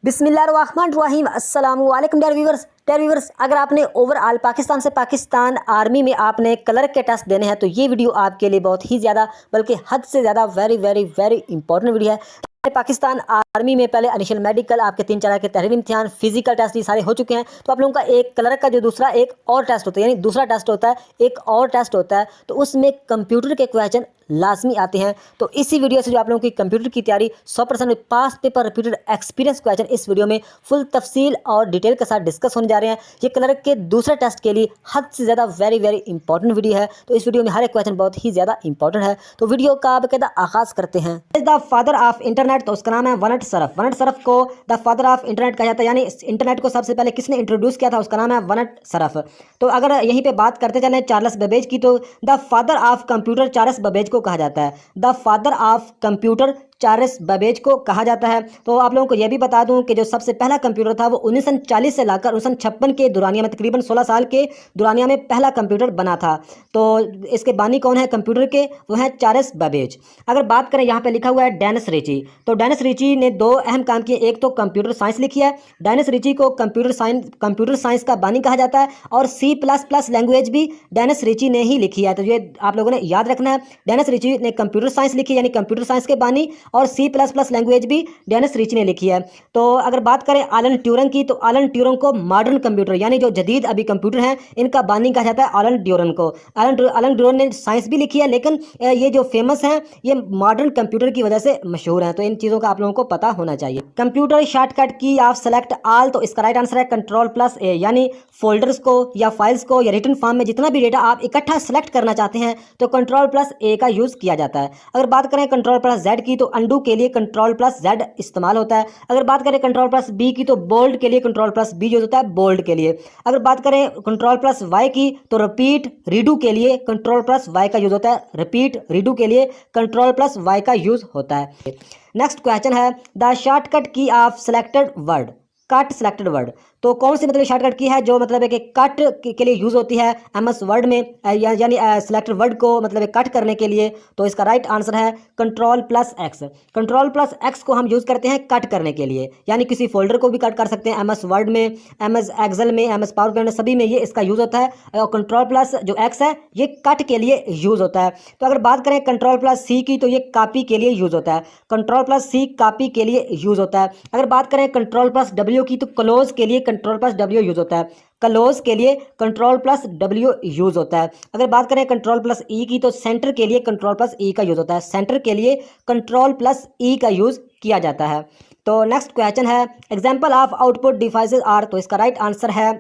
बिस्मिल्लाहिर्रहमानिर्रहीम अस्सलामु अलैकुम डियर व्यूवर्स, अगर आपने ओवरऑल पाकिस्तान से पाकिस्तान आर्मी में आपने कलर के टेस्ट देने हैं तो ये वीडियो आपके लिए बहुत ही ज़्यादा बल्कि हद से ज़्यादा very very very important video है। पाकिस्तान आर्मी में पहले इनिशियल मेडिकल आपके 3-4 के तहरीरी इम्तिहान फिजिकल टेस्ट ये सारे हो चुके हैं। तो आप लोगों का एक कलर का जो दूसरा एक और टेस्ट होता है, यानी दूसरा टेस्ट होता है, एक और टेस्ट होता है, तो उसमें कंप्यूटर के क्वेश्चन लाजमी आते हैं। तो इसी वीडियो से जो आप लोगों की कंप्यूटर की तैयारी 100% पास पेपर रिपीटेड एक्सपीरियंस क्वेश्चन इस वीडियो में फुल तफसील और डिटेल के साथ डिस्कस होने जा रहे हैं। ये कलर के दूसरे टेस्ट के लिए हद से ज़्यादा वेरी वेरी इंपॉर्टेंट वीडियो है। तो इस वीडियो में हर एक क्वेश्चन बहुत ही ज़्यादा इंपॉर्टेंट है। तो वीडियो का बाकायदा आगाज़ करते हैं। द फादर ऑफ इंटरनेट, तो उसका नाम है वनट सरफ। वनट सरफ को द फादर ऑफ इंटरनेट कहा जाता है, यानी इंटरनेट को सबसे पहले किसने इंट्रोड्यूस किया था, उसका नाम है वनट सरफ। तो अगर यहीं पे बात करते चलें चार्ल्स बेबेज की, तो the father of computer Charles Babbage को कहा जाता है। The father of computer Charles Babbage को कहा जाता है। तो आप लोगों को यह भी बता दूं कि जो सबसे पहला कंप्यूटर था वो 1940 से लाकर 1956 के दुरानिया में, तकरीबन 16 साल के दुरानिया में पहला कंप्यूटर बना था। तो इसके बानी कौन है कंप्यूटर के, वो है चार्ल्स बेबेज। अगर बात करें यहाँ पे लिखा हुआ है डेनिस रिची, तो डेनिस रिची ने दो अहम काम किए। एक तो कंप्यूटर साइंस लिखी है, डेनिस रिची को कंप्यूटर साइंस का बानी कहा जाता है, और C++ लैंग्वेज भी डेनिस रिची ने ही लिखी है। तो ये आप लोगों ने याद रखना है, डेनिस रिची ने कंप्यूटर साइंस लिखी, यानी कंप्यूटर साइंस के बानी, और C++ लैंग्वेज भी डेनिस रिची ने लिखी है। तो अगर बात करें एलन ट्यूरिंग की, तो एलन ट्यूरिंग को मॉडर्न कंप्यूटर यानी जो जदीद अभी कंप्यूटर हैं इनका बानी कहा जाता है एलन ट्यूरिंग को। एलन ट्यूरिंग ने साइंस भी लिखी है, लेकिन ये जो फेमस हैं ये मॉडर्न कंप्यूटर की वजह से मशहूर हैं। तो इन चीज़ों का आप लोगों को पता होना चाहिए। कंप्यूटर शॉर्टकट की आप सेलेक्ट ऑल, तो इसका राइट आंसर है Ctrl+A, यानी फोल्डर्स को या फाइल्स को या रिटन फॉर्म में जितना भी डेटा आप इकट्ठा सेलेक्ट करना चाहते हैं तो Ctrl+A का यूज़ किया जाता है। अगर बात करें Ctrl+Z की, तो अंडू के लिए Ctrl+Z इस्तेमाल होता है। अगर बात करें Ctrl+B की, तो बोल्ड के लिए Ctrl+B यूज होता है, बोल्ड के लिए। अगर बात करें Ctrl+Y की, तो रिपीट रीडू के लिए Ctrl+Y का यूज होता है, रिपीट रीडू के लिए Ctrl+Y का यूज होता है। नेक्स्ट क्वेश्चन है द शॉर्टकट की of selected word, cut selected word. तो कौन सी मतलब शॉर्टकट की है जो मतलब है कि कट के लिए यूज़ होती है MS वर्ड में, यानी सिलेक्टेड वर्ड को मतलब कट करने के लिए। तो इसका राइट आंसर है Ctrl+X। Ctrl+X को हम यूज़ करते हैं कट करने के लिए, यानी किसी फोल्डर को भी कट कर सकते हैं MS वर्ड में, MS एक्सेल में, MS पावर पॉइंट में, सभी में ये इसका यूज़ होता है। और Ctrl+X है ये कट के लिए यूज़ होता है। तो अगर बात करें Ctrl+C की, तो ये कॉपी के लिए यूज़ होता है, Ctrl+C कॉपी के लिए यूज़ होता है। अगर बात करें Ctrl+W की, तो क्लोज के लिए Ctrl+W यूज होता है, क्लोज के लिए Ctrl+W यूज होता है। अगर बात करें Ctrl+E की, तो सेंटर के लिए Ctrl+E का यूज होता है, सेंटर के लिए Ctrl+E का यूज किया जाता है। तो नेक्स्ट क्वेश्चन है example of output devices are, तो इसका राइट आंसर है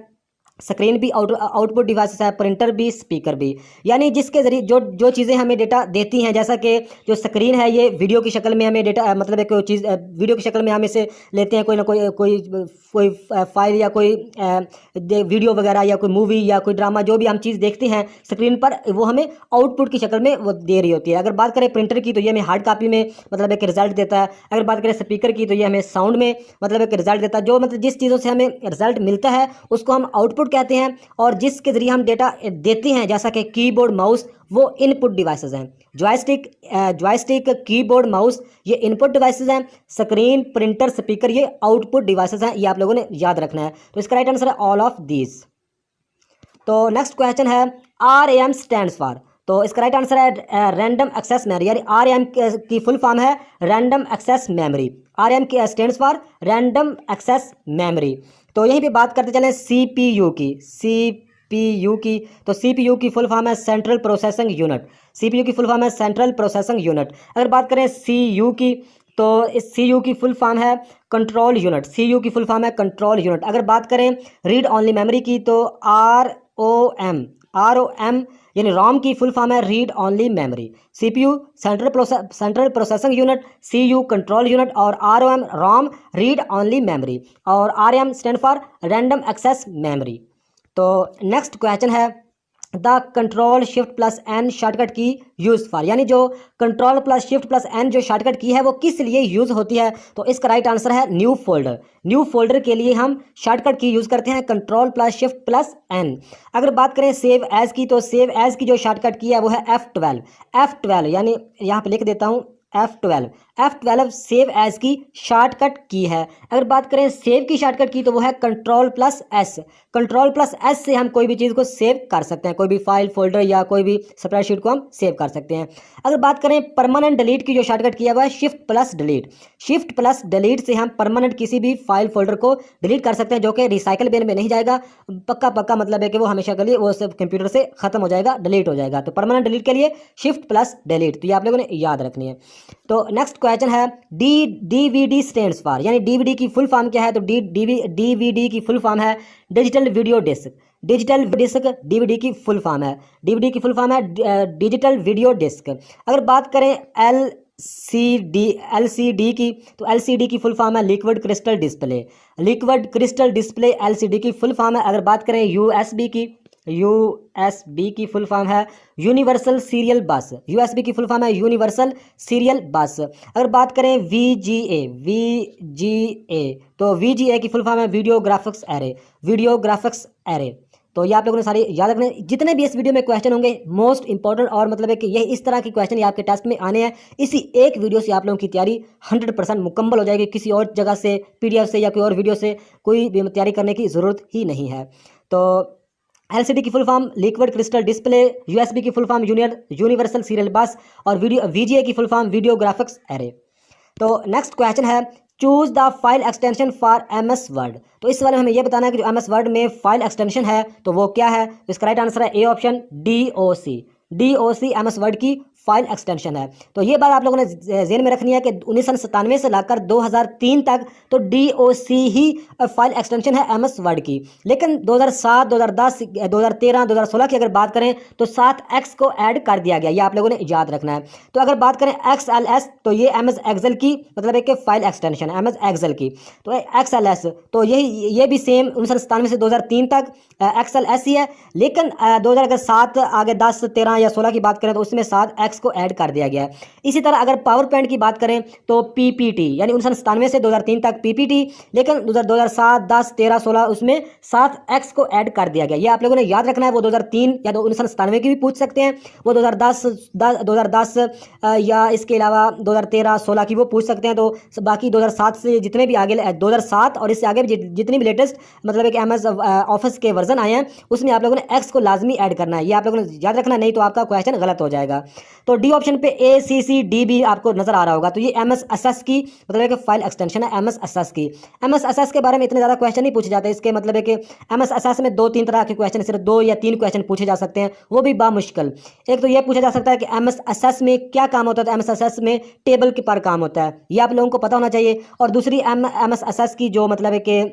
स्क्रीन भी आउटपुट डिवाइसेस है, प्रिंटर भी, स्पीकर भी, यानी जिसके जरिए जो चीज़ें हमें डेटा देती हैं, जैसा कि जो स्क्रीन है ये वीडियो की शक्ल में हमें डेटा मतलब है कोई चीज़ वीडियो की शक्ल में हम इसे लेते हैं, कोई ना कोई फाइल या कोई वीडियो वगैरह या कोई मूवी या कोई ड्रामा, जो भी हम चीज़ देखते हैं स्क्रीन पर वो हमें आउटपुट की शक्ल में वो दे रही होती है। अगर बात करें प्रिंटर की, तो ये हमें हार्ड कॉपी में मतलब एक रिजल्ट देता है। अगर बात करें स्पीकर की, तो ये हमें साउंड में मतलब एक रिजल्ट देता है। जो मतलब जिस चीज़ों से हमें रिजल्ट मिलता है उसको हम आउटपुट कहते हैं, और जिसके जरिए हम डेटा देते हैं जैसा कि कीबोर्ड माउस वो इनपुट डिवाइसेस हैं। जॉयस्टिक कीबोर्ड माउस ये इनपुट डिवाइसेस हैं, स्क्रीन प्रिंटर स्पीकर ये आउटपुट डिवाइसेस हैं। ये आप लोगों ने याद रखना है। तो इसका राइट आंसर है ऑल ऑफ दीज। तो नेक्स्ट क्वेश्चन है RAM स्टैंड्स फॉर, तो इसका राइट आंसर है रैंडम एक्सेस मेमोरी, यानी RAM की फुल फॉर्म है रैंडम एक्सेस मेमोरी। RM की stands for random access memory. तो यहीं पे बात करते चलें CPU की, तो CPU की फुल फॉर्म है सेंट्रल प्रोसेसिंग यूनिट, CPU की फुल फॉर्म है सेंट्रल प्रोसेसिंग यूनिट। अगर बात करें CU की, तो इस CU की फुल फॉर्म है कंट्रोल यूनिट, CU की फुल फॉर्म है कंट्रोल यूनिट। अगर बात करें रीड ओनली मेमोरी की, तो ROM यानी ROM की फुल फॉर्म है read only memory. CPU central processing unit, CU control unit, और ROM रीड ओनली मेमोरी, और RM stand for random access memory. तो नेक्स्ट क्वेश्चन है द Ctrl+Shift+N शॉर्टकट की यूज फॉर, यानी जो Ctrl+Shift+N जो शॉर्टकट की है वो किस लिए यूज होती है। तो इसका राइट आंसर है न्यू फोल्डर के लिए हम शॉर्टकट की यूज करते हैं Ctrl+Shift+N। अगर बात करें सेव एज की, तो सेव एज की जो शॉर्टकट की है वो है F12, यानी यहाँ पे लिख देता हूँ F12। F12 सेव एज की शॉर्टकट की है। अगर बात करें सेव की शॉर्टकट की तो वो है control plus S. Control plus S से हम कोई भी चीज़ को सेव कर सकते हैं, कोई भी फाइल फोल्डर या कोई भी स्प्रेडशीट को हम सेव कर सकते हैं। अगर बात करें परमानेंट डिलीट की जो शॉर्टकट किया हुआ है shift plus delete. Shift plus delete से हम परमानेंट किसी भी फाइल फोल्डर को डिलीट कर सकते हैं, जो कि रिसाइकल बिन में नहीं जाएगा। पक्का पक्का मतलब है कि वो हमेशा के लिए वो सब कंप्यूटर से खत्म हो जाएगा, डिलीट हो जाएगा। तो परमानेंट डिलीट के लिए शिफ्ट प्लस डिलीट, तो ये आप लोगों ने याद रखनी है। तो नेक्स्ट क्वेश्चन है डीवीडी स्टैंड्स फॉर, यानी डीवीडी की फुल फॉर्म क्या है? तो डीवीडी की फुल फॉर्म है digital video disc. Digital disc DVD की फुल फॉर्म है। डीवीडी की फुल फॉर्म है डिजिटल वीडियो डिस्क। अगर बात करें एलसीडी की, तो एलसीडी की फुल फॉर्म है liquid crystal display. Liquid crystal display LCD की फुल फॉर्म है। अगर बात करें यूएसबी की फुल फॉर्म है यूनिवर्सल सीरियल बस। यूएसबी की फुल फॉर्म है यूनिवर्सल सीरियल बस। अगर बात करें वीजीए तो वीजीए की फुल फॉर्म है video graphics array. Video graphics array. तो ये आप लोगों ने सारे याद रखने। जितने भी इस वीडियो में क्वेश्चन होंगे मोस्ट इंपॉर्टेंट, और मतलब है कि ये इस तरह के क्वेश्चन ये आपके टेस्ट में आने हैं। इसी एक वीडियो से आप लोगों की तैयारी 100% मुकम्मल हो जाएगी। किसी और जगह से पीडीएफ से या कोई और वीडियो से कोई भी तैयारी करने की ज़रूरत ही नहीं है। तो एलसीडी की full form liquid crystal display, USB की full form universal serial bus, और वीजीए की full form video graphics array. तो नेक्स्ट क्वेश्चन है choose the file extension for MS Word. तो इस वाले में हमें यह बताना है कि जो एमएस वर्ड में फाइल एक्सटेंशन है तो वो क्या है। तो इसका राइट आंसर है A option DOC. DOC MS word की फाइल एक्सटेंशन है। तो ये बात आप लोगों ने ज़हन में रखनी है कि 1997 से लाकर 2003 तक तो डीओसी ही फाइल एक्सटेंशन है एमएस वर्ड की। लेकिन 2007, 2010, 2013, 2016 की अगर बात करें तो 7x को ऐड कर दिया गया, ये आप लोगों ने याद रखना है। तो अगर बात करें XLS तो ये एमएस एक्सेल की मतलब एक फाइल एक्सटेंशन है एमएस एक्सेल की। तो XLS तो ये भी सेम 1997 से 2003 तक XLS ही है। लेकिन 2007 आगे 10, 13 या 16 की बात करें तो उसमें 7x को ऐड कर दिया गया है। इसी तरह अगर पावर पॉइंट की बात करें तो पीपीटी, यानी 1997 से 2003 तक पीपीटी, लेकिन 2007, 10, 13, 16 उसमें 7x को ऐड कर दिया गया। ये आप लोगों ने याद रखना है। वो 2003 या 1997 की भी पूछ सकते हैं, वो 2010 या इसके अलावा 2013, 16 की वो पूछ सकते हैं। तो बाकी 2007 से जितने भी आगे 2007 और इससे आगे भी जितनी भी लेटेस्ट मतलब एक एमएस ऑफिस के वर्जन आए हैं उसमें आप लोगों ने एक्स को लाजमी ऐड करना है। ये आप लोगों ने याद रखना, नहीं तो आपका क्वेश्चन गलत हो जाएगा। तो डी ऑप्शन पे ACCDB आपको नजर आ रहा होगा। तो ये एमएस एसएस की मतलब है कि फाइल एक्सटेंशन है एमएस एसएस की। एमएस एसएस के बारे में इतने ज़्यादा क्वेश्चन नहीं पूछे जाते। इसके मतलब है कि एमएस एसएस में 2-3 तरह के क्वेश्चन, सिर्फ 2 या 3 क्वेश्चन पूछे जा सकते हैं, वो भी बामुश्किल। एक तो ये पूछा जा सकता है कि एमएस एसएस में क्या काम होता है। तो एमएस एसएस में टेबल के पर काम होता है, ये आप लोगों को पता होना चाहिए। और दूसरी एमएस एसएस की जो मतलब है कि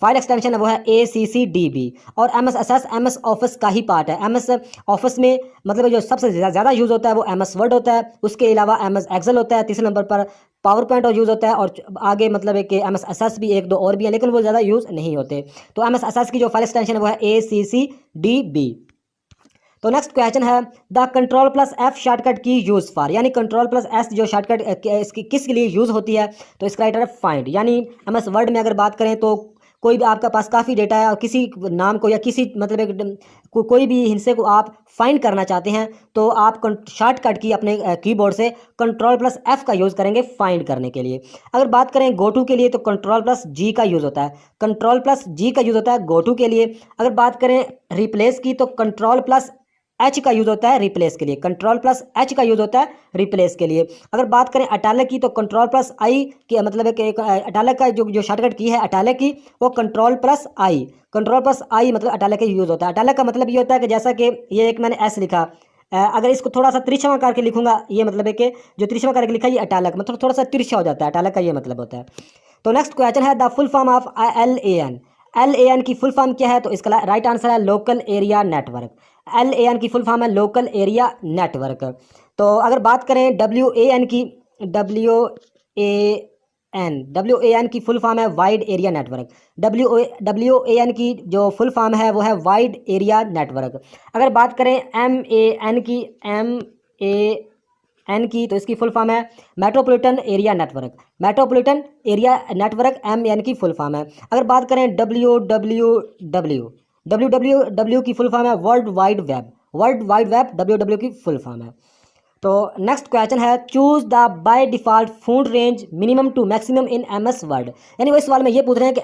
फाइल एक्सटेंशन है वो है ACCDB। और एमएस एसएस एमएस ऑफिस का ही पार्ट है। एमएस ऑफिस में मतलब जो सबसे ज़्यादा यूज़ होता है वो एमएस वर्ड होता है, उसके अलावा एमएस एक्सेल होता है, तीसरे नंबर पर पावर पॉइंट और यूज़ होता है, और आगे मतलब है कि एमएस एसएस भी 1-2 और भी है, लेकिन वो ज़्यादा यूज़ नहीं होते। तो एमएस एसएस की जो फाइल एक्सटेंशन है वो है ACCDB। तो नेक्स्ट क्वेश्चन है the control plus F shortcut की यूज़ फॉर, यानी कंट्रोल प्लस S जो शॉर्टकट इसकी किसके लिए यूज़ होती है। तो इसका राइट है फाइंड, यानी एमएस वर्ड में अगर बात करें तो कोई भी आपका पास काफ़ी डेटा है और किसी नाम को या किसी मतलब कोई भी हिस्से को आप फाइंड करना चाहते हैं तो आप शॉर्टकट की अपने कीबोर्ड से कंट्रोल प्लस F का यूज़ करेंगे फाइंड करने के लिए। अगर बात करें गो टू के लिए तो कंट्रोल प्लस G का यूज़ होता है। कंट्रोल प्लस G का यूज़ होता है गो टू के लिए। अगर बात करें रिप्लेस की तो कंट्रोल प्लस H का यूज़ होता है रिप्लेस के लिए। कंट्रोल प्लस H का यूज़ होता है रिप्लेस के लिए। अगर बात करें अटैलिक की तो कंट्रोल प्लस I की मतलब है कि अटैलिक का जो शॉर्टकट की है अटैलिक की वो control plus I। Control plus I मतलब अटैलिक का यूज़ होता है। अटैलिक का मतलब ये होता है कि जैसा कि ये एक मैंने S लिखा, अगर इसको थोड़ा सा तिरछा करके लिखूंगा, ये मतलब है कि जो तिरछा करके लिखा है ये अटैलिक मतलब थोड़ा सा तिरछा हो जाता है, अटैलिक का ये मतलब होता है। तो नेक्स्ट क्वेश्चन है the full form of LAN। LAN की फुल फॉर्म क्या है। तो इसका राइट आंसर है लोकल एरिया नेटवर्क। LAN की फुल फॉर्म है लोकल एरिया नेटवर्क। तो अगर बात करें WAN की, WAN की फुल फॉर्म है वाइड एरिया नेटवर्क। WAN की जो फुल फॉर्म है वो है वाइड एरिया नेटवर्क। अगर बात करें MAN की तो इसकी फुल फॉर्म है metropolitan area network. Metropolitan area network MAN की फुल फॉर्म है। अगर बात करें WWW की फुल फॉर्म है world wide web. World wide web WWW की फुल फॉर्म है। तो नेक्स्ट क्वेश्चन है choose the by default food range minimum to maximum in MS word. यानी वो इस सवाल में ये पूछ रहे हैं कि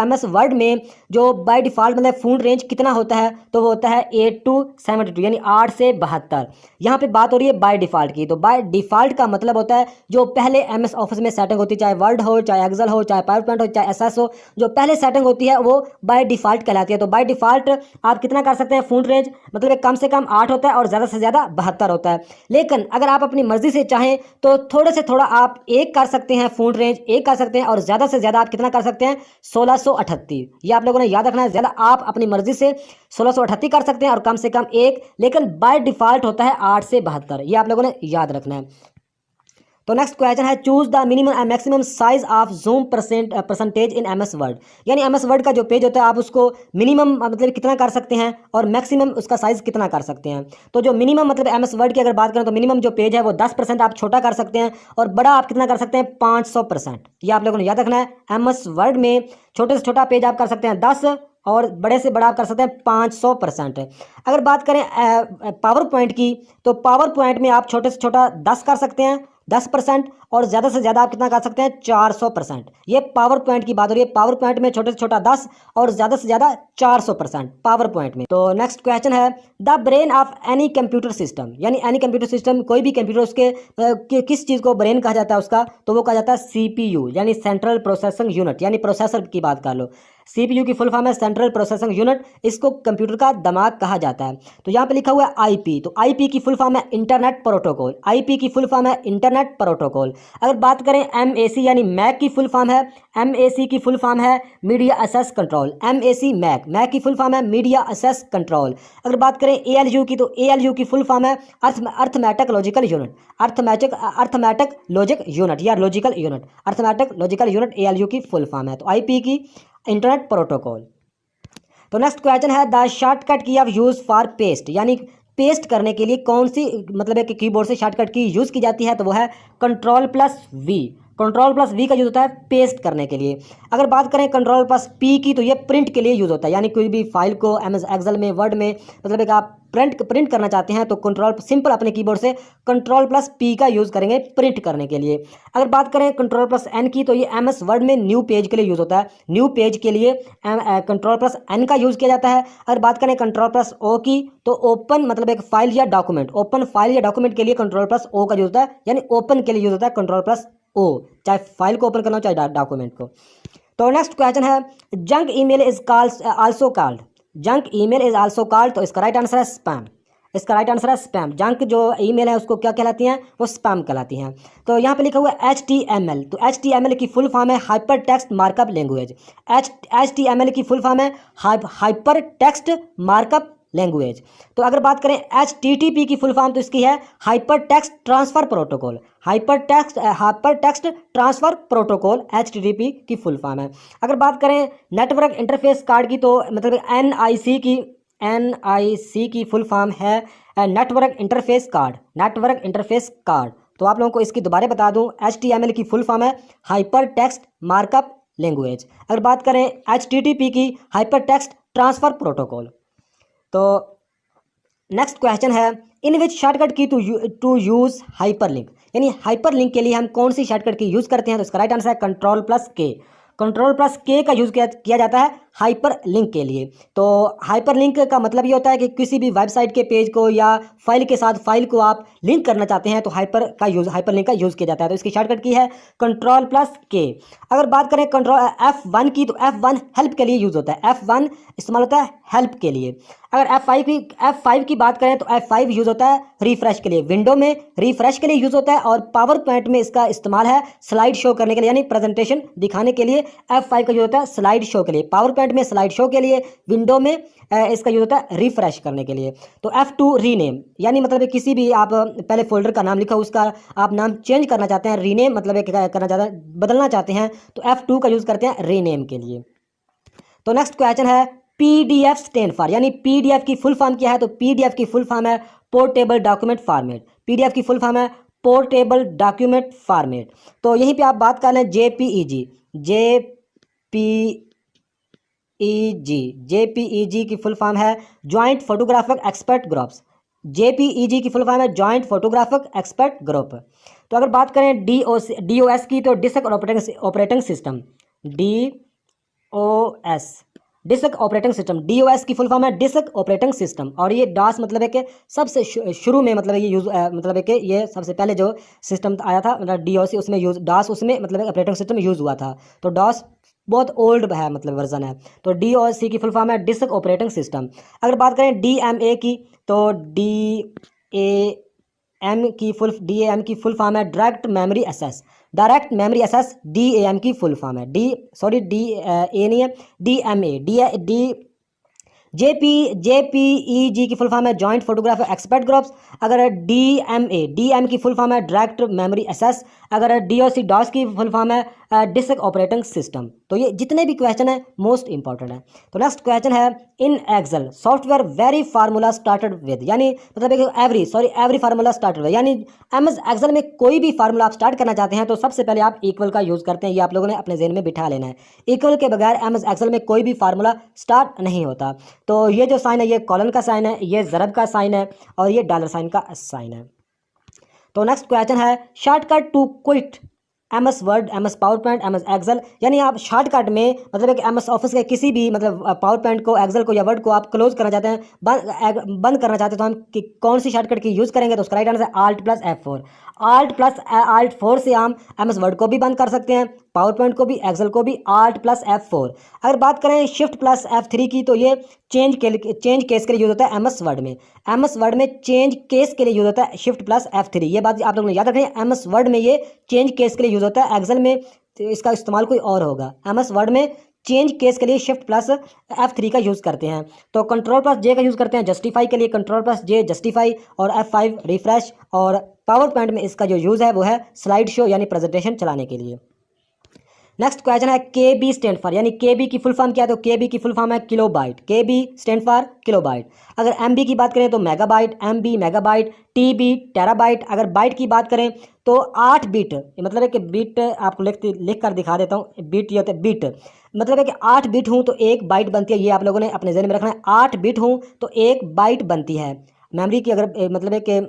MS वर्ड में जो बाय डिफ़ॉल्ट मतलब फूड रेंज कितना होता है, तो वो होता है 8 to 72 यानी 8 से 72। यहाँ पे बात हो रही है बाय डिफ़ॉल्ट की। तो बाय डिफ़ॉल्ट का मतलब होता है जो पहले MS ऑफिस में सेटिंग होती है, चाहे वर्ड हो, चाहे एक्सेल हो, चाहे पावर पॉइंट हो, चाहे SS हो, जो पहले सेटिंग होती है वो बाय डिफ़ॉल्ट कहलाती है। तो बाय डिफ़ॉल्ट आप कितना कर सकते हैं फूड रेंज, मतलब कम से कम 8 होता है और ज़्यादा से ज़्यादा 72 होता है। लेकिन अगर आप अपनी मर्जी से चाहें तो थोड़े से थोड़ा आप एक कर सकते हैं, फूड रेंज एक कर सकते हैं, और ज़्यादा से ज़्यादा आप कितना कर सकते हैं 1638। ये आप लोगों ने याद रखना है। ज़्यादा आप अपनी मर्जी से 1638 कर सकते हैं और कम से कम एक, लेकिन बाय डिफ़ॉल्ट होता है 8 से 72। ये आप लोगों ने याद रखना है। तो नेक्स्ट क्वेश्चन है choose the minimum and maximum size of zoom percentage in MS word. यानी MS वर्ड का जो पेज होता है आप उसको मिनिमम मतलब कितना कर सकते हैं और मैक्सिमम उसका साइज कितना कर सकते हैं। तो जो मिनिमम मतलब MS वर्ड की अगर बात करें तो मिनिमम जो पेज है वो 10% आप छोटा कर सकते हैं और बड़ा आप कितना कर सकते हैं 500%। ये आप लोगों ने याद रखना है। MS वर्ड में छोटे से छोटा पेज आप कर सकते हैं 10 और बड़े से बड़ा आप कर सकते हैं 500%। अगर बात करें पावर पॉइंट की, तो पावर पॉइंट में आप छोटे से छोटा 10 कर सकते हैं 10%, और ज़्यादा से ज़्यादा आप कितना कर सकते हैं 400%। ये पावर पॉइंट की बात हो रही है। पावर पॉइंट में छोटे से छोटा 10 और ज़्यादा से ज़्यादा 400% पावर पॉइंट में। तो नेक्स्ट क्वेश्चन है the brain of any computer system. यानी एनी कंप्यूटर सिस्टम, कोई भी कंप्यूटर, उसके किस चीज़ को ब्रेन कहा जाता है उसका, तो वो कहा जाता है CPU यानी सेंट्रल प्रोसेसिंग यूनिट, यानी प्रोसेसर की बात कर लो। CPU की फुल फॉर्म है सेंट्रल प्रोसेसिंग यूनिट, इसको कंप्यूटर का दिमाग कहा जाता है। तो यहाँ पे लिखा हुआ है IP, तो IP की फुल फॉर्म है इंटरनेट प्रोटोकॉल। IP की फुल फॉर्म है इंटरनेट प्रोटोकॉल। अगर बात करें MAC यानी मैक की फुल फॉर्म है, MAC की फुल फॉर्म है media access control. MAC Mac की फुल फॉर्म है मीडिया एक्सेस कंट्रोल। अगर बात करें ALU की, तो ALU की फुल फॉर्म है arithmetic logical unit. Arithmetic logic unit या logical unit, arithmetic logical unit ALU की फुल फॉर्म है। तो IP की इंटरनेट प्रोटोकॉल। तो नेक्स्ट क्वेश्चन है द शॉर्टकट की ऑफ यूज फॉर पेस्ट। यानी पेस्ट करने के लिए कौन सी मतलब है कि कीबोर्ड से शॉर्टकट की यूज़ की जाती है, तो वो है Ctrl+V। Ctrl+V का यूज़ होता है पेस्ट करने के लिए। अगर बात करें Ctrl+P की, तो ये प्रिंट के लिए यूज़ होता है। यानी कोई भी फाइल को MS एक्सेल में, वर्ड में, मतलब एक आप प्रिंट करना चाहते हैं तो कंट्रोल सिंपल अपने कीबोर्ड से Ctrl+P का यूज़ करेंगे प्रिंट करने के लिए। अगर बात करें Ctrl+N की, तो ये MS वर्ड में न्यू पेज के लिए यूज़ होता है। न्यू पेज के लिए Ctrl+N का यूज़ किया जाता है। अगर बात करें Ctrl+O की, तो ओपन मतलब एक फाइल या डॉक्यूमेंट, ओपन फाइल या डॉक्यूमेंट के लिए Ctrl+O का यूज़ होता है। यानी ओपन के लिए यूज़ होता है Ctrl+O, चाहे फाइल को ओपन करना हो चाहे डॉक्यूमेंट को। तो नेक्स्ट क्वेश्चन है junk email is also called. Junk email is also called, तो इसका राइट आंसर है स्पैम। इसका राइट आंसर है स्पैम। जंक जो ईमेल है उसको क्या कहलाती हैं, वो स्पैम कहलाती हैं। तो यहाँ पे लिखा हुआ है HTML, तो HTML की फुल फॉर्म है hyper text markup language. HTML की फुल फॉर्म है हाइपर टेक्स्ट मार्कअप लैंग्वेज। तो अगर बात करें HTTP की फुल फॉर्म, तो इसकी है hyper text transfer protocol. Hyper text transfer protocol HTTP की फुल फॉर्म है। अगर बात करें नेटवर्क इंटरफेस कार्ड की, तो मतलब NIC की फुल फॉर्म है network interface card. Network interface card. तो आप लोगों को इसकी दोबारा बता दूं, HTML की फुल फॉर्म है हाइपर टेक्स्ट मार्कअप लैंग्वेज। अगर बात करें HTTP की, हाइपर टेक्स्ट ट्रांसफर प्रोटोकॉल। तो नेक्स्ट क्वेश्चन है इन विच shortcut key to use hyperlink. यानी हाइपरलिंक के लिए हम कौन सी शॉर्टकट की यूज़ करते हैं, तो इसका राइट आंसर है Ctrl+K। Ctrl+K का यूज़ किया जाता है हाइपर लिंक के लिए। तो हाइपर लिंक का मतलब ये होता है कि किसी भी वेबसाइट के पेज को या फाइल के साथ फाइल को आप लिंक करना चाहते हैं, तो हाइपर लिंक का यूज़ किया जाता है। तो इसकी शॉर्टकट की है Ctrl+K। अगर बात करें F1 की, तो F1 हेल्प के लिए यूज़ होता है। F1 इस्तेमाल होता है हेल्प के लिए। अगर F5 की बात करें, तो F5 यूज़ होता है रिफ्रेश के लिए। विंडो में रिफ्रेश के लिए यूज़ होता है और पावर पॉइंट में इसका इस्तेमाल है स्लाइड शो करने के लिए, यानी प्रेजेंटेशन दिखाने के लिए F5 का यूज़ होता है स्लाइड शो के लिए। पावर पॉइंट में स्लाइड शो के लिए, विंडो में इसका यूज़ होता है रिफ्रेश करने के लिए। तो F2 रीनेम, यानी मतलब किसी भी आप पहले फोल्डर का नाम लिखा, उसका आप नाम चेंज करना चाहते हैं, रीनेम मतलब करना चाहते हैं, बदलना चाहते हैं, तो F2 का यूज़ करते हैं रीनेम के लिए। तो नेक्स्ट क्वेश्चन है PDF स्टैंड फॉर। यानी PDF की फुल फॉर्म क्या है, तो PDF की फुल फॉर्म है पोर्टेबल डॉक्यूमेंट फॉर्मेट। PDF की फुल फॉर्म है पोर्टेबल डॉक्यूमेंट फॉर्मेट। तो यहीं पे आप बात कर लें JPEG की फुल फॉर्म है joint photographic expert groups. JPEG की फुल फॉर्म है जॉइंट फोटोग्राफिक एक्सपर्ट ग्रुप। तो अगर बात करें DOS की, तो disk operating system, DOS disk operating system, DOS की फुल फॉर्म है डिस्क ऑपरेटिंग सिस्टम। और ये DOS मतलब है कि सबसे शुरू में मतलब ये यूज़ मतलब है कि ये सबसे पहले जो सिस्टम आया था मतलब DOS उसमें यूज़ DOS उसमें मतलब ऑपरेटिंग सिस्टम यूज़ हुआ था। तो DOS बहुत ओल्ड है मतलब वर्जन है। तो DOS की फुल फॉर्म है डिस्क ऑपरेटिंग सिस्टम। अगर बात करें DMA की, तो DAM की फुल फॉर्म है डायरेक्ट मेमोरी एक्सेस, DAM की फुल फॉर्म है DA नहीं है, DMA JPEG की फुल फॉर्म है जॉइंट फोटोग्राफिक एक्सपर्ट ग्रुप्स। अगर DMA की फुल फॉर्म है डायरेक्ट मेमोरी एक्सेस। अगर DOS की फुल फॉर्म है डिस्क ऑपरेटिंग सिस्टम। तो ये जितने भी क्वेश्चन है मोस्ट इंपॉर्टेंट है। तो नेक्स्ट क्वेश्चन है in excel software very formula started with, यानी मतलब एवरी फार्मूला स्टार्टेड विद, यानी MS एक्सेल में कोई भी फार्मूला आप स्टार्ट करना चाहते हैं तो सबसे पहले आप इक्वल का यूज़ करते हैं। ये आप लोगों ने अपने ज़हन में बिठा लेना है। इक्वल के बगैर MS एक्सेल में कोई भी फार्मूला स्टार्ट नहीं होता। तो ये जो साइन है ये कॉलन का साइन है, ये ज़रब का साइन है और ये डॉलर साइन का साइन है। तो नेक्स्ट क्वेश्चन है shortcut to quit MS word, MS PowerPoint, MS excel, यानी आप शॉर्टकट में मतलब कि MS ऑफिस के किसी भी मतलब पावर पॉइंट को, एक्सेल को या वर्ड को आप क्लोज करना चाहते हैं, बंद करना चाहते हैं, तो हम कौन सी शॉर्टकट की यूज़ करेंगे? तो उसका राइट आंसर है Alt+F4। Alt+F4 से हम MS वर्ड को भी बंद कर सकते हैं, पावर पॉइंट को भी, एक्सेल को भी, Alt+F4। अगर बात करें Shift+F3 की, तो ये चेंज केस के लिए यूज़ होता है MS वर्ड में। MS वर्ड में चेंज केस के लिए यूज़ होता है Shift+F3। ये बात आप लोगों ने याद रखनी है। MS वर्ड में ये चेंज केस के लिए यूज़ होता है, एक्सेल में तो इसका इस्तेमाल कोई और होगा। MS वर्ड में चेंज केस के लिए Shift+F3 का यूज़ करते हैं। तो Ctrl+J का यूज़ करते हैं जस्टिफाई के लिए, Ctrl+J जस्टिफाई, और F5 रिफ्रेश। और पावर पॉइंट में इसका जो यूज़ है वो है स्लाइड शो यानी प्रेजेंटेशन चलाने के लिए। नेक्स्ट क्वेश्चन है KB स्टैंड फॉर, यानी KB की फुल फॉर्म क्या है? तो KB की फुल फॉर्म है kilobyte. KB stand for kilobyte. अगर MB की बात करें तो megabyte, MB megabyte, TB terabyte. अगर बाइट की बात करें तो 8 बिट, मतलब है कि बिट आपको लिख कर दिखा देता हूँ। बिट ये होता है बिट, मतलब है कि 8 बिट हूँ तो 1 बाइट बनती है। ये आप लोगों ने अपने ज़हन में रखना है, 8 बिट हूँ तो 1 बाइट बनती है। मेमोरी की अगर मतलब है कि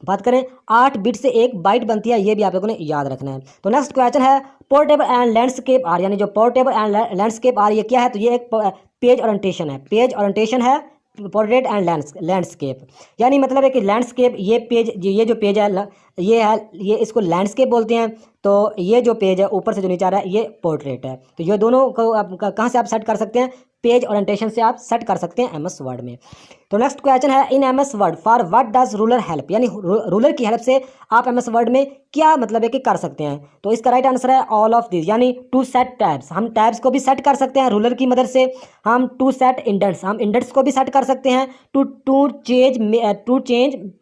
बात करें 8 बिट से 1 बाइट बनती है, ये भी आप लोगों ने याद रखना है। तो नेक्स्ट क्वेश्चन है पोर्टेबल एंड लैंडस्केप आर, यानी जो पोर्टेबल एंड लैंडस्केप आर ये क्या है? तो ये एक पेज ओरिएंटेशन है। पेज ओरिएंटेशन है पोर्ट्रेट एंड लैंडस्केप, यानी मतलब है कि लैंडस्केप ये पेज, ये जो पेज है ये इसको लैंडस्केप बोलते हैं। तो ये जो पेज है ऊपर से जो नीचे आ रहा है ये पोर्ट्रेट है। तो ये दोनों को आप कहाँ से आप सेट कर सकते हैं? पेज ओरिएंटेशन से आप सेट कर सकते हैं MS वर्ड में। तो नेक्स्ट क्वेश्चन है इन MS word for what does ruler help, यानी रूलर की हेल्प से आप MS वर्ड में क्या मतलब है कि कर सकते हैं? तो इसका राइट आंसर है ऑल ऑफ दिस, यानी टू सेट टैब्स। हम टैब्स को भी सेट कर सकते हैं रूलर की मदद से। हम टू सेट इंडेंट्स, हम इंडेंट्स को भी सेट कर सकते हैं। टू चेंज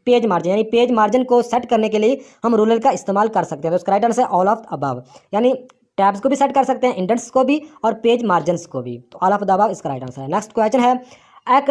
पेज मार्जिन, यानी पेज मार्जिन को सेट करने के लिए हम रूलर का इस्तेमाल कर सकते हैं। तो इसका राइट आंसर है ऑल ऑफ अबव, यानी टैब्स को भी सेट कर सकते हैं, इंडेंट्स को भी और पेज मार्जिन्स को भी। तो ऑल ऑफ द अबव इसका राइट आंसर है। नेक्स्ट क्वेश्चन है a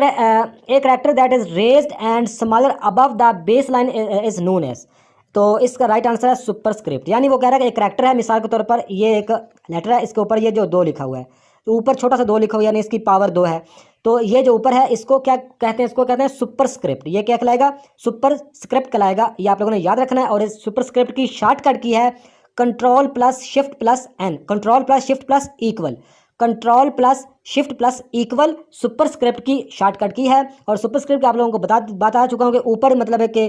character that is raised and smaller above the baseline is known as। तो इसका राइट आंसर है सुपरस्क्रिप्ट, यानी वो कह रहा है कि एक करैक्टर है, मिसाल के तौर पर ये एक लेटर है, इसके ऊपर ये जो 2 लिखा हुआ है, तो ऊपर छोटा सा 2 लिखा हुआ है, यानी इसकी पावर 2 है। तो ये जो ऊपर है इसको क्या कहते हैं? इसको कहते हैं सुपरस्क्रिप्ट। ये क्या कहलाएगा? सुपरस्क्रिप्ट कहलाएगा। ये आप लोगों ने याद रखना है। और इस सुपरस्क्रिप्ट की शॉर्टकट की है Ctrl+Shift+N, Ctrl+Shift+Equal, Ctrl+Shift+Equal सुपरस्क्रिप्ट की शॉर्टकट की है। और सुपरस्क्रिप्ट आप लोगों को बता चुका हूँ कि ऊपर मतलब है कि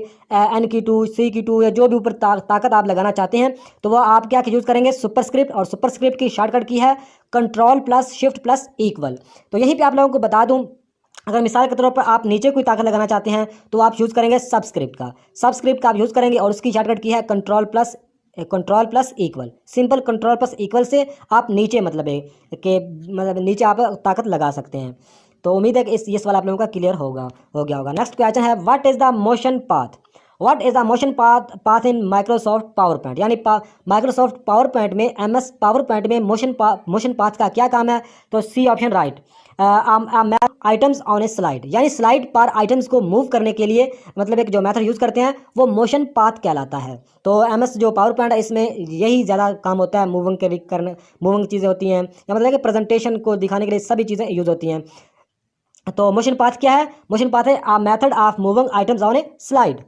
N की 2, C की 2 या जो भी ऊपर ताकत आप लगाना चाहते हैं तो वह आप क्या यूज़ करेंगे? सुपरस्क्रिप्ट। और सुपरस्क्रिप्ट की शॉर्टकट की है Ctrl+Shift+Equal। तो यहीं पर आप लोगों को बता दूँ, अगर मिसाल के तौर पर आप नीचे कोई ताकत लगाना चाहते हैं तो आप यूज़ करेंगे सबस्क्रिप्ट का आप यूज़ करेंगे। और उसकी शॉर्टकट की है Ctrl+Equal। सिंपल Ctrl+Equal से आप नीचे मतलब है कि मतलब नीचे आप ताकत लगा सकते हैं। तो उम्मीद है कि ये सवाल आप लोगों का क्लियर हो गया होगा। नेक्स्ट क्वेश्चन है what is the motion path in Microsoft PowerPoint, यानी माइक्रोसॉफ्ट पावर पॉइंट में MS पावर पॉइंट में मोशन पाथ का क्या काम है? तो C option right items on a slide, यानी स्लाइड पर आइटम्स को मूव करने के लिए मतलब एक जो मेथड यूज़ करते हैं वो मोशन पाथ कहलाता है। तो MS जो पावर पॉइंट है इसमें यही ज़्यादा काम होता है, मूविंग चीज़ें होती हैं, या मतलब कि प्रेजेंटेशन को दिखाने के लिए सभी चीज़ें यूज़ होती हैं। तो मोशन पाथ क्या है? मोशन पाथ है a method of moving items on a slide.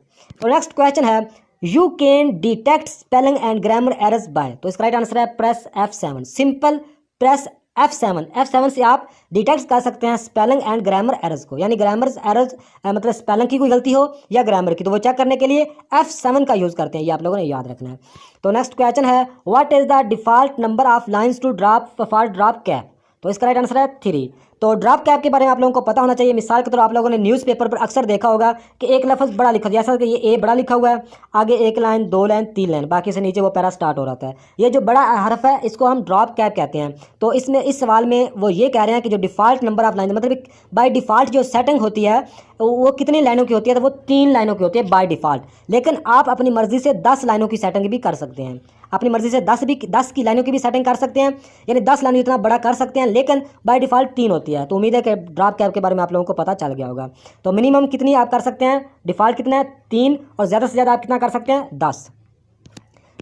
तो नेक्स्ट क्वेश्चन है you can detect spelling and grammar errors by, तो इसका राइट आंसर है press F7। Simple press F7 से आप डिटेक्ट कर सकते हैं स्पेलिंग एंड ग्रामर एरर्स को, यानी ग्रामर एरर्स मतलब स्पेलिंग की कोई गलती हो या ग्रामर की, तो वो चेक करने के लिए F7 का यूज़ करते हैं, ये आप लोगों ने याद रखना है। तो नेक्स्ट क्वेश्चन है what is the default number of lines to drop for drop cap, तो इसका राइट आंसर है 3। तो ड्रॉप कैप के बारे में आप लोगों को पता होना चाहिए। मिसाल के तौर आप लोगों ने न्यूज़पेपर पर अक्सर देखा होगा कि एक लफ्ज़ बड़ा लिखा, जैसा कि ये ए बड़ा लिखा हुआ है, आगे एक लाइन, दो लाइन, तीन लाइन, बाकी से नीचे वो पैरा स्टार्ट हो रहा है। ये जो बड़ा हरफ है इसको हम ड्रॉप कैप कहते हैं। तो इसमें इस सवाल में वो ये कह रहे हैं कि जो डिफ़ॉल्ट नंबर ऑफ लाइन मतलब बाय डिफ़ॉल्ट जो सेटिंग होती है वो कितनी लाइनों की होती है, तो वो 3 लाइनों की होती है बाय डिफ़ॉल्ट। लेकिन आप अपनी मर्ज़ी से 10 लाइनों की सेटिंग भी कर सकते हैं, अपनी मर्ज़ी से 10 की लाइनों की भी सेटिंग कर सकते हैं, यानी 10 लाइन इतना बड़ा कर सकते हैं, लेकिन बाय डिफ़ॉल्ट 3 होती है। तो उम्मीद है कि ड्रॉप कैप के बारे में आप लोगों को पता चल गया होगा। तो मिनिमम कितनी आप कर सकते हैं, डिफ़ॉल्ट कितना है 3, और ज़्यादा से ज़्यादा आप कितना कर सकते हैं 10।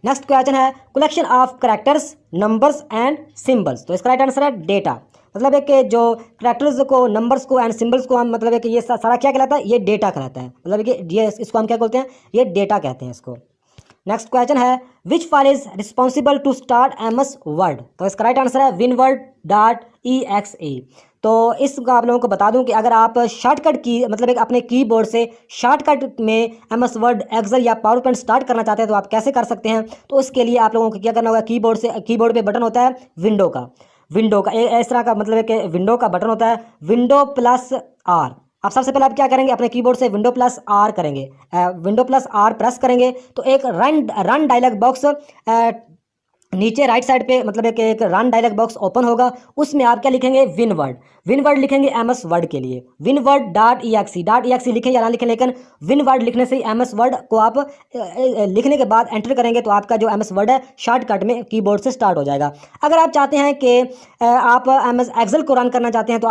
नेक्स्ट क्वेश्चन है collection of characters numbers and symbols, तो इसका राइट आंसर है डेटा। मतलब है कि जो करैक्टर्स को, नंबर्स को एंड सिंबल्स को हम मतलब है कि ये सारा क्या कहलाता है, ये डेटा कहलाता है। मतलब कि ये इसको हम क्या बोलते हैं, ये डेटा कहते हैं इसको। नेक्स्ट क्वेश्चन है which file is responsible to start MS Word, तो इसका राइट आंसर है winword.exe। तो इसका आप लोगों को बता दूं कि अगर आप शॉर्टकट की मतलब एक अपने कीबोर्ड से शॉर्टकट में MS वर्ड, एक्सेल या पावर पॉइंट स्टार्ट करना चाहते हैं तो आप कैसे कर सकते हैं। तो उसके लिए आप लोगों को क्या करना होगा, कीबोर्ड पे बटन होता है विंडो का इस तरह का मतलब है कि विंडो का बटन होता है Window+R। आप सबसे पहले आप क्या करेंगे, अपने कीबोर्ड से Window+R करेंगे, Window+R प्रेस करेंगे तो एक रन डायलॉग बॉक्स नीचे राइट साइड पे मतलब एक रन डायलॉग बॉक्स ओपन होगा। उसमें आप क्या लिखेंगे, विनवर्ड लिखेंगे MS वर्ड के लिए, winword.exe लिखें या ना लिखें, लेकिन विनवर्ड लिखने से ही MS वर्ड को आप लिखने के बाद एंटर करेंगे तो आपका जो MS वर्ड है शॉर्टकट में कीबोर्ड से स्टार्ट हो जाएगा। अगर आप चाहते हैं कि आप MS एक्सेल को रन करना चाहते हैं तो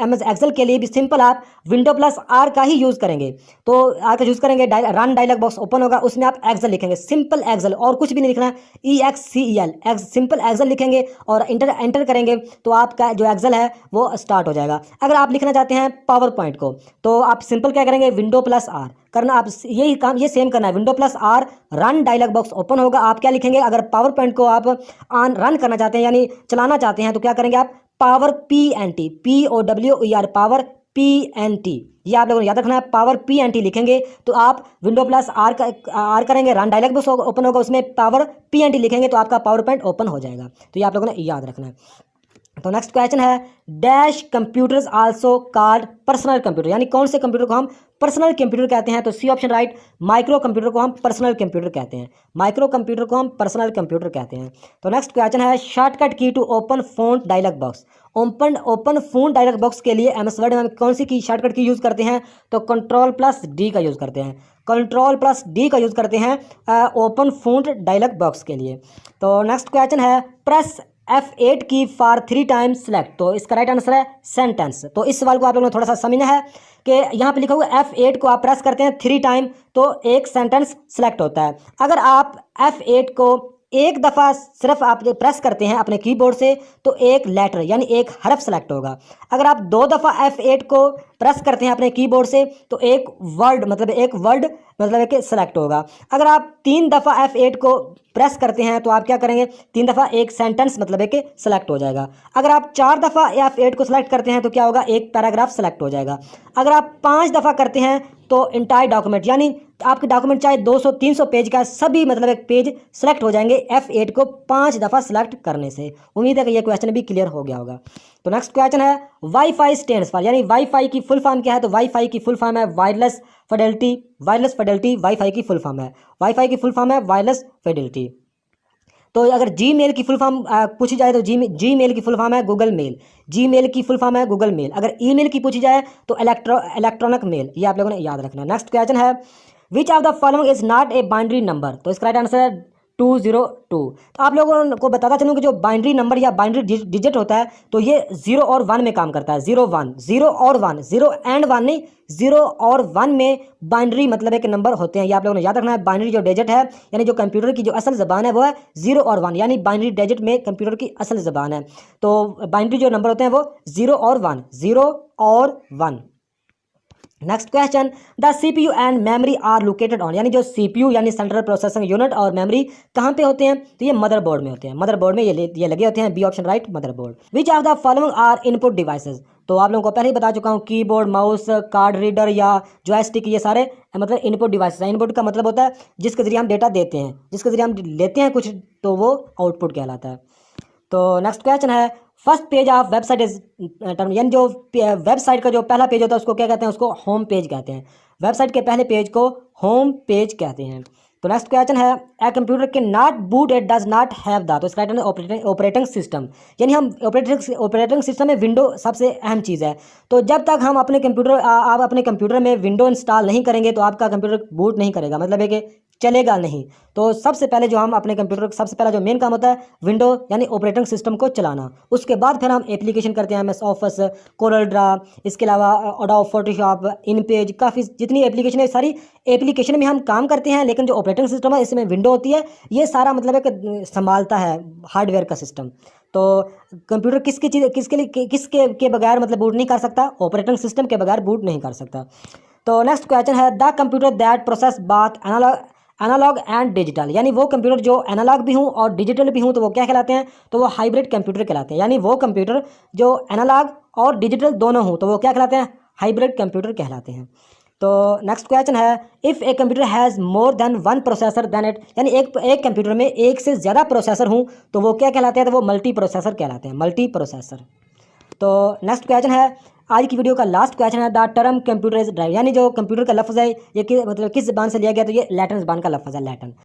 MS एक्सेल के लिए भी सिंपल आप Window+R का ही यूज़ करेंगे। तो आर का यूज़ करेंगे, रन डायलॉग बॉक्स ओपन होगा, उसमें आप एक्सेल लिखेंगे, सिंपल एक्सेल, और कुछ भी नहीं लिखना है, EXCEL सिंपल एक्सेल लिखेंगे और एंटर करेंगे तो आपका जो एक्सेल है वो स्टार्ट हो जाएगा। अगर आप लिखना चाहते हैं पावर पॉइंट को तो आप सिंपल क्या करेंगे, Window+R करना, आप यही काम ये सेम करना है, Window+R run dialogue box open होगा, आप क्या लिखेंगे, अगर पावर पॉइंट को आप रन करना चाहते हैं यानी चलाना चाहते हैं तो क्या करेंगे आप power PNT POWER power PNT, ये आप लोगों ने याद रखना है, पावर PNT लिखेंगे तो आप Window+R करेंगे, रन डायलॉग बॉक्स ओपन होगा, उसमें पावर PNT लिखेंगे तो आपका पावर पॉइंट ओपन हो जाएगा। तो ये आप लोगों ने याद रखना है। तो नेक्स्ट क्वेश्चन है dash computers also called personal computer, यानी कौन से कंप्यूटर को हम पर्सनल कंप्यूटर कहते हैं, तो C option right, micro computer को हम पर्सनल कंप्यूटर कहते हैं, तो नेक्स्ट क्वेश्चन है shortcut key to open font dialog box, open font dialog box के लिए MS वर्ड में हम कौन सी की शॉर्टकट की यूज़ करते हैं, तो Ctrl+D का यूज़ करते हैं, ओपन फ़ॉन्ट डायलॉग बॉक्स के लिए। तो नेक्स्ट क्वेश्चन है प्रेस F8 की फॉर 3 टाइम्स सेलेक्ट, तो इसका राइट आंसर है सेंटेंस। तो इस सवाल को आप लोगों ने थोड़ा सा समझना है कि यहाँ पे लिखा हुआ F8 को आप प्रेस करते हैं 3 टाइम तो एक सेंटेंस सेलेक्ट होता है। अगर आप F8 को एक दफ़ा सिर्फ आप प्रेस करते हैं अपने कीबोर्ड से तो एक लेटर यानी एक हरफ सेलेक्ट होगा। अगर आप 2 दफ़ा F8 को प्रेस करते हैं अपने कीबोर्ड से तो एक वर्ड मतलब कि सेलेक्ट होगा। अगर आप 3 दफ़ा F8 को प्रेस करते हैं तो आप क्या करेंगे, 3 दफ़ा एक सेंटेंस मतलब है कि सेलेक्ट हो जाएगा। अगर आप 4 दफ़ा F8 को सेलेक्ट करते हैं तो क्या होगा, एक पैराग्राफ सेलेक्ट हो जाएगा। अगर आप 5 दफ़ा करते हैं तो इंटायर डॉक्यूमेंट यानी आपके डॉक्यूमेंट चाहे 200-300 पेज का सभी मतलब एक पेज सेलेक्ट हो जाएंगे F8 को 5 दफ़ा सेलेक्ट करने से। उम्मीद है कि ये क्वेश्चन भी क्लियर हो गया होगा। तो नेक्स्ट क्वेश्चन है वाईफाई स्टैंड्स फॉर, यानी वाईफाई की फुल फॉर्म क्या है, तो वाईफाई की फुल फॉर्म है वायरलेस फिडेलिटी, वाईफाई की फुल फॉर्म है वायरलेस फिडेलिटी। तो अगर जीमेल की फुल फॉर्म पूछी जाए तो जीमेल की फुल फॉर्म है गूगल मेल, अगर ईमेल की पूछी जाए तो इलेक्ट्रॉनिक मेल, ये आप लोगों ने याद रखना है। नेक्स्ट क्वेश्चन है विच of the following is not a binary number, तो इसका राइट आंसर है 202। तो आप लोगों को बताता चलूँ कि जो बाइनरी नंबर या बाइनरी डिजिट होता है तो ये 0 और 1 में काम करता है। 0 1, 0 और 1, 0 एंड 1 नहीं, 0 और 1 में बाइनरी मतलब एक नंबर होते हैं। ये आप लोगों ने याद रखना है। बाइनरी जो डिजिट है यानी जो कंप्यूटर की जो असल ज़बान है वो है 0 और 1, यानी बाइनरी डिजिट में कंप्यूटर की असल ज़बान है। तो बाइनरी जो नंबर होते हैं वो 0 और 1, 0 और 1। Next question, the CPU and memory are located on, यानी जो सीपीयू यानी सेंट्रल प्रोसेसिंग यूनिट और मेमोरी कहाँ पे होते हैं, तो ये मदरबोर्ड में होते हैं। मदरबोर्ड में ये लगे होते हैं। B option right, motherboard. Which of the following are input devices, तो आप लोगों को पहले ही बता चुका हूँ, कीबोर्ड, माउस, कार्ड रीडर या जॉयस्टिक, ये सारे मतलब इनपुट डिवाइसेस हैं। इनपुट का मतलब होता है जिसके जरिए हम डेटा देते हैं, जिसके जरिए हम लेते हैं कुछ, तो वो आउटपुट कहलाता है। तो नेक्स्ट क्वेश्चन है, first page of website is term, यानी जो वेबसाइट का जो पहला पेज होता है उसको क्या कहते हैं, उसको होम पेज कहते हैं। वेबसाइट के पहले पेज को होम पेज कहते हैं। तो नेक्स्ट क्वेश्चन है, ए कंप्यूटर के not boot it does not have the, तो इसका राइट आंसर ऑपरेटिंग सिस्टम, यानी हम ऑपरेटिंग सिस्टम में विंडो सबसे अहम चीज़ है। तो जब तक हम अपने कंप्यूटर आप अपने कंप्यूटर में विंडो इंस्टॉल नहीं करेंगे तो आपका कंप्यूटर बूट नहीं करेगा, मतलब है कि चलेगा नहीं। तो सबसे पहले जो हम अपने कंप्यूटर सबसे पहला जो मेन काम होता है विंडो यानी ऑपरेटिंग सिस्टम को चलाना। उसके बाद फिर हम एप्लीकेशन करते हैं, एमएस ऑफिस, कोरल ड्रा, इसके अलावा एडोब फोटोशॉप, इन पेज, काफ़ी जितनी एप्लीकेशन है सारी एप्लीकेशन में हम काम करते हैं। लेकिन जो ऑपरेटिंग सिस्टम है इसमें विंडो होती है, ये सारा मतलब है कि संभालता है हार्डवेयर का सिस्टम। तो कंप्यूटर किसके के बगैर मतलब बूट नहीं कर सकता, ऑपरेटिंग सिस्टम के बगैर बूट नहीं कर सकता। तो नेक्स्ट क्वेश्चन है, the computer that process both analog and digital, यानी वो कंप्यूटर जो एनालॉग भी हूँ और डिजिटल भी हूँ तो वो क्या कहलाते हैं, तो वो हाइब्रिड कंप्यूटर कहलाते हैं। यानी वो कंप्यूटर जो एनालॉग और डिजिटल दोनों हूँ तो वो क्या कहलाते हैं, हाइब्रिड कंप्यूटर कहलाते हैं। तो नेक्स्ट क्वेश्चन है, if a computer has more than one processor then it, यानी एक कंप्यूटर में एक से ज़्यादा प्रोसेसर हूँ तो वो क्या कहलाते हैं, तो वो मल्टी प्रोसेसर कहलाते हैं, मल्टी प्रोसेसर। तो नेक्स्ट क्वेश्चन है, आज की वीडियो का लास्ट क्वेश्चन है, the term computer is drive, यानी जो कंप्यूटर का लफ्ज़ है ये मतलब किस ज़बान से लिया गया, तो ये लैटिन ज़बान का लफ्ज़ है, लैटिन।